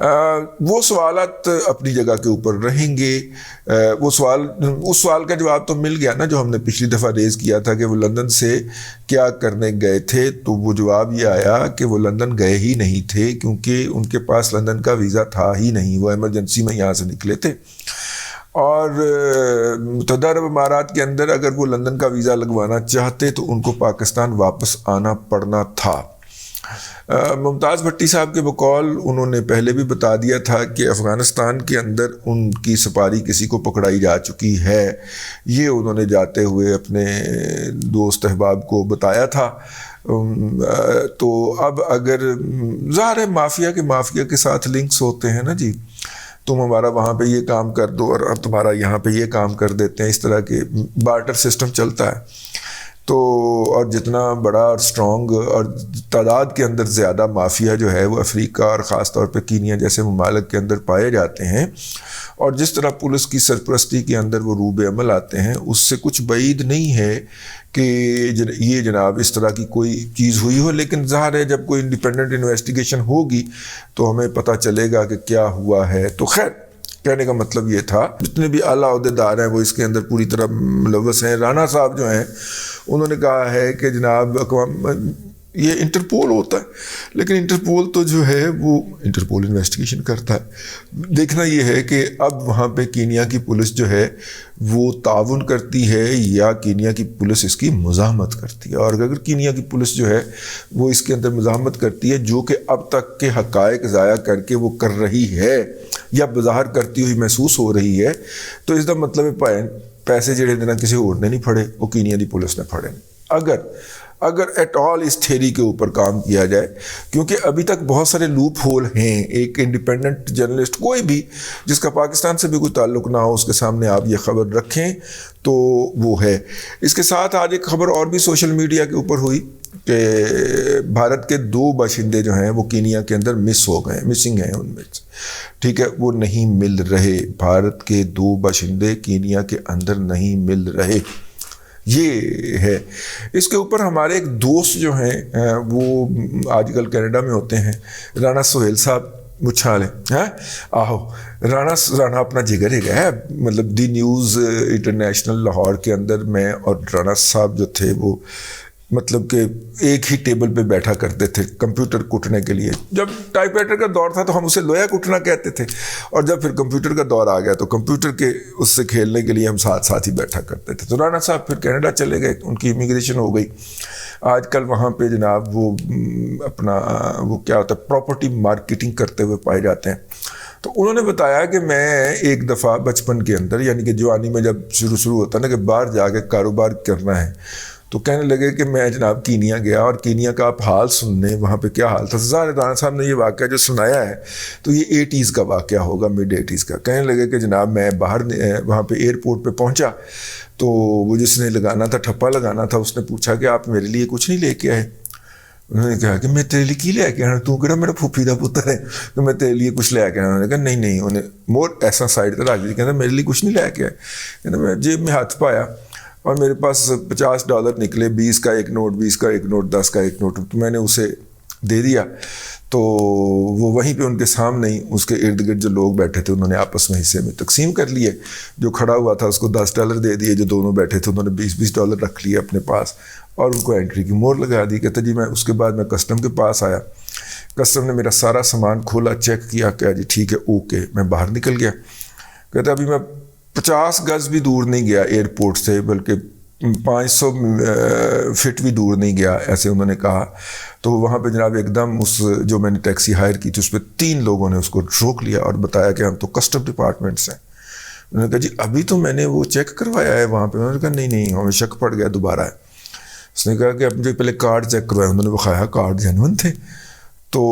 وہ سوالات اپنی جگہ کے اوپر رہیں گے. اس سوال کا جواب تو مل گیا نا جو ہم نے پچھلی دفعہ ریز کیا تھا کہ وہ لندن سے کیا کرنے گئے تھے. تو وہ جواب یہ آیا کہ وہ لندن گئے ہی نہیں تھے کیونکہ ان کے پاس لندن کا ویزا تھا ہی نہیں, وہ ایمرجنسی میں یہاں سے نکلے تھے. اور متحدہ عرب امارات کے اندر اگر وہ لندن کا ویزا لگوانا چاہتے تو ان کو پاکستان واپس آنا پڑنا تھا. ممتاز بھٹی صاحب کے بقول انہوں نے پہلے بھی بتا دیا تھا کہ افغانستان کے اندر ان کی سپاری کسی کو پکڑائی جا چکی ہے. یہ انہوں نے جاتے ہوئے اپنے دوست احباب کو بتایا تھا. تو اب اگر ظاہر مافیا کے ساتھ لنکس ہوتے ہیں نا جی, تم ہمارا وہاں پہ یہ کام کر دو اور اب تمہارا یہاں پہ یہ کام کر دیتے ہیں, اس طرح کے بارٹر سسٹم چلتا ہے. تو اور جتنا بڑا اور اسٹرانگ اور تعداد کے اندر زیادہ مافیا جو ہے وہ افریقہ اور خاص طور پہ کینیا جیسے ممالک کے اندر پائے جاتے ہیں, اور جس طرح پولیس کی سرپرستی کے اندر وہ روب عمل آتے ہیں, اس سے کچھ بعید نہیں ہے کہ یہ جناب اس طرح کی کوئی چیز ہوئی ہو. لیکن ظاہر ہے جب کوئی انڈیپینڈنٹ انویسٹیگیشن ہوگی تو ہمیں پتہ چلے گا کہ کیا ہوا ہے. تو خیر کہنے کا مطلب یہ تھا جتنے بھی اعلیٰ عہدیدار ہیں وہ اس کے اندر پوری طرح ملوث ہیں. رانا صاحب جو ہیں انہوں نے کہا ہے کہ جناب یہ انٹرپول ہوتا ہے لیکن انٹرپول تو جو ہے وہ انٹرپول انویسٹیگیشن کرتا ہے. دیکھنا یہ ہے کہ اب وہاں پہ کینیا کی پولیس جو ہے وہ تعاون کرتی ہے یا کینیا کی پولیس اس کی مزاحمت کرتی ہے. اور اگر کینیا کی پولیس جو ہے وہ اس کے اندر مزاحمت کرتی ہے جو کہ اب تک کے حقائق ضائع کر کے وہ کر رہی ہے یا بظاہر کرتی ہوئی محسوس ہو رہی ہے, تو اس کا مطلب پیسے جڑے دینا کسی اور نے نہیں پھڑے, وہ کینیا دی پولیس نے پھڑے. اگر ایٹ آل اس تھیری کے اوپر کام کیا جائے, کیونکہ ابھی تک بہت سارے لوپ ہول ہیں. ایک انڈیپینڈنٹ جرنلسٹ کوئی بھی جس کا پاکستان سے بھی کوئی تعلق نہ ہو اس کے سامنے آپ یہ خبر رکھیں تو وہ ہے. اس کے ساتھ آج ایک خبر اور بھی سوشل میڈیا کے اوپر ہوئی کہ بھارت کے 2 باشندے جو ہیں وہ کینیا کے اندر مس ہو گئے, مسنگ ہیں ان میں, ٹھیک ہے, وہ نہیں مل رہے. بھارت کے 2 باشندے کینیا کے اندر نہیں مل رہے, یہ ہے. اس کے اوپر ہمارے ایک دوست جو ہیں وہ آج کل کینیڈا میں ہوتے ہیں, رانا سہیل صاحب مچھالے ہیں, رانا اپنا جگر ہے, مطلب دی نیوز انٹرنیشنل لاہور کے اندر میں اور رانا صاحب جو تھے وہ مطلب کہ ایک ہی ٹیبل پہ بیٹھا کرتے تھے کمپیوٹر کٹنے کے لیے. جب ٹائپ رائٹر کا دور تھا تو ہم اسے لویا کٹنا کہتے تھے, اور جب پھر کمپیوٹر کا دور آ گیا تو کمپیوٹر کے اس سے کھیلنے کے لیے ہم ساتھ ہی بیٹھا کرتے تھے. تو رانا صاحب پھر کینیڈا چلے گئے, ان کی امیگریشن ہو گئی. آج کل وہاں پہ جناب وہ اپنا وہ کیا ہوتا ہے پراپرٹی مارکیٹنگ کرتے ہوئے پائے جاتے ہیں. تو انہوں نے بتایا کہ میں ایک دفعہ بچپن کے اندر یعنی کہ جوانی میں جب شروع ہوتا نا کہ باہر جا کے کاروبار کرنا ہے, تو کہنے لگے کہ میں جناب کینیا گیا, اور کینیا کا آپ حال سننے وہاں پہ کیا حال تھا. ظاہر رانا صاحب نے یہ واقعہ جو سنایا ہے تو یہ 80s کا واقعہ ہوگا, مڈ 80s کا. کہنے لگے کہ جناب میں باہر وہاں پہ ایئرپورٹ پہ پہنچا تو وہ جس نے لگانا تھا ٹھپا لگانا تھا اس نے پوچھا کہ آپ میرے لیے کچھ نہیں لے کے آئے. انہوں نے کہا کہ میں تیرے لیے کی لے کے آنا, تو کہنا میرا پھوپھی دا پتر ہے تو میں تیرے لیے کچھ لے کے آنا. انہوں نے کہا نہیں, انہیں مور ایسا سائڈ تک رکھ دی, کہنا میرے لیے کچھ نہیں لے کے آئے. کہنا میں جیب میں ہاتھ پایا اور میرے پاس $50 نکلے, 20 کا ایک نوٹ, 20 کا ایک نوٹ, 10 کا ایک نوٹ. تو میں نے اسے دے دیا. تو وہ وہیں پہ ان کے سامنے ہی اس کے ارد گرد جو لوگ بیٹھے تھے انہوں نے آپس میں حصے میں تقسیم کر لیے. جو کھڑا ہوا تھا اس کو $10 دے دیے, جو دونوں بیٹھے تھے انہوں نے $20 رکھ لیے اپنے پاس اور ان کو انٹری کی مور لگا دی. کہتا جی میں اس کے بعد میں کسٹم کے پاس آیا, کسٹم نے میرا سارا سامان کھولا, چیک کیا, کہا جی ٹھیک ہے اوکے. میں باہر نکل گیا. کہتا ابھی میں 50 گز بھی دور نہیں گیا ایئرپورٹ سے, بلکہ 500 فٹ بھی دور نہیں گیا, ایسے انہوں نے کہا. تو وہاں پہ جناب ایک دم اس جو میں نے ٹیکسی ہائر کی تھی اس پہ 3 لوگوں نے اس کو روک لیا اور بتایا کہ ہم تو کسٹم ڈپارٹمنٹ سے. انہوں نے کہا جی ابھی تو میں نے وہ چیک کروایا ہے وہاں پہ. انہوں نے کہا نہیں ہمیں شک پڑ گیا, دوبارہ ہے. اس نے کہا کہ اب مجھے پہلے کارڈ چیک کروایا. انہوں نے بخایا کارڈ جینون تھے. تو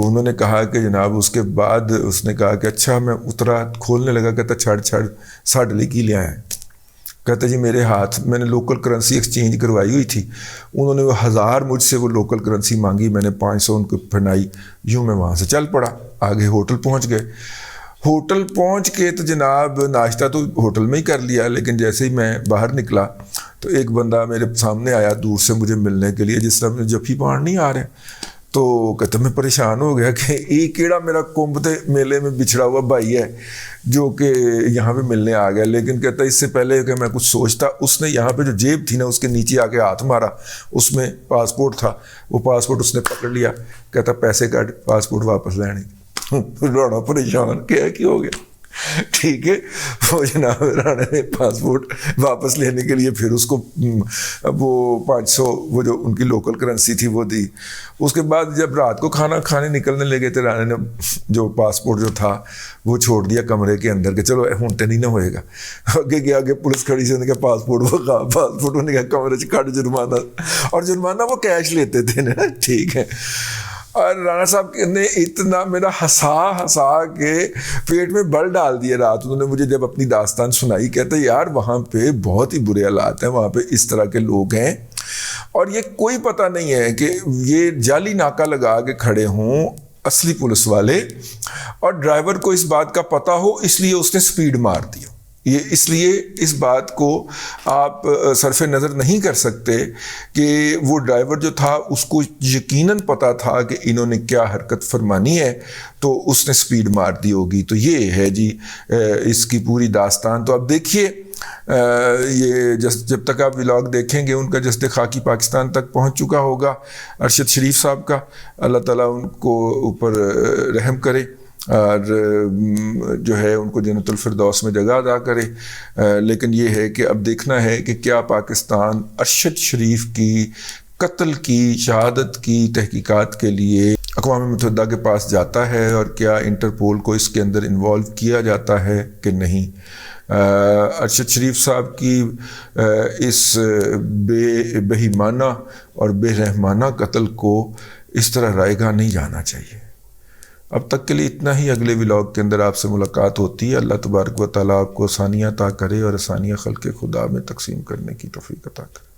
انہوں نے کہا کہ جناب اس کے بعد اس نے کہا کہ اچھا, میں اترا, کھولنے لگا, کہتا چھڑ ساڑھ لی کی لے آئے. کہتا جی میرے ہاتھ میں نے لوکل کرنسی ایکسچینج کروائی ہوئی تھی, انہوں نے وہ 1000 مجھ سے وہ لوکل کرنسی مانگی, میں نے 500 ان کو پھنائی. یوں میں وہاں سے چل پڑا, آگے ہوٹل پہنچ گئے. ہوٹل پہنچ کے تو جناب ناشتہ تو ہوٹل میں ہی کر لیا, لیکن جیسے ہی میں باہر نکلا تو ایک بندہ میرے سامنے آیا دور سے مجھے ملنے کے لیے, جس طرح مجھے جفی پاڑ نہیں آ رہے. تو تو کہتے میں پریشان ہو گیا کہ یہ کیڑا میرا کنب تے میلے میں بچھڑا ہوا بھائی ہے جو کہ یہاں پہ ملنے آ گیا. لیکن کہتا اس سے پہلے کہ میں کچھ سوچتا, اس نے یہاں پہ جو جیب تھی نا اس کے نیچے آ کے ہاتھ مارا, اس میں پاسپورٹ تھا, وہ پاسپورٹ اس نے پکڑ لیا. کہتا پیسے کٹ, پاسپورٹ واپس لینے. رانا پریشان, کیا ہو گیا؟ ٹھیک ہے, وہ جناب رانا نے پاسپورٹ واپس لینے کے لیے پھر اس کو وہ 500 وہ جو ان کی لوکل کرنسی تھی وہ دی. اس کے بعد جب رات کو کھانا کھانے نکلنے لگے تو رانا نے جو پاسپورٹ جو تھا وہ چھوڑ دیا کمرے کے اندر کہ چلو ہونٹے نہیں نہ ہوئے گا. آگے گیا, آگے پولیس کھڑی سے, انہوں نے کہا پاسپورٹ انہوں نے کہا کمرے سے کٹ جرمانہ, اور جرمانہ وہ کیش لیتے تھے نا. ٹھیک ہے, اور رانا صاحب نے اتنا میرا ہنسا کے پیٹ میں بل ڈال دیا رات. انہوں نے مجھے جب اپنی داستان سنائی, کہتے یار وہاں پہ بہت ہی برے حالات ہیں, وہاں پہ اس طرح کے لوگ ہیں, اور یہ کوئی پتہ نہیں ہے کہ یہ جعلی ناکہ لگا کے کھڑے ہوں اصلی پولیس والے, اور ڈرائیور کو اس بات کا پتہ ہو اس لیے اس نے سپیڈ مار دی. یہ اس لیے اس بات کو آپ صرف نظر نہیں کر سکتے کہ وہ ڈرائیور جو تھا اس کو یقیناً پتہ تھا کہ انہوں نے کیا حرکت فرمانی ہے تو اس نے سپیڈ مار دی ہوگی. تو یہ ہے جی اس کی پوری داستان. تو اب دیکھیے یہ جب تک آپ ولاگ دیکھیں گے ان کا جسد خاکی پاکستان تک پہنچ چکا ہوگا ارشد شریف صاحب کا. اللہ تعالیٰ ان کو اوپر رحم کرے اور جو ہے ان کو جنت الفردوس میں جگہ ادا کرے. لیکن یہ ہے کہ اب دیکھنا ہے کہ کیا پاکستان ارشد شریف کی قتل کی شہادت کی تحقیقات کے لیے اقوام متحدہ کے پاس جاتا ہے, اور کیا انٹرپول کو اس کے اندر انوالو کیا جاتا ہے کہ نہیں. ارشد شریف صاحب کی اس بے ایمانہ اور بے رحمانہ قتل کو اس طرح رائے گاہ نہیں جانا چاہیے. اب تک کے لیے اتنا ہی. اگلے ولاگ کے اندر آپ سے ملاقات ہوتی ہے. اللہ تبارک و تعالیٰ آپ کو آسانیاں عطا کرے اور آسانیاں خلق خدا میں تقسیم کرنے کی توفیق عطا کرے.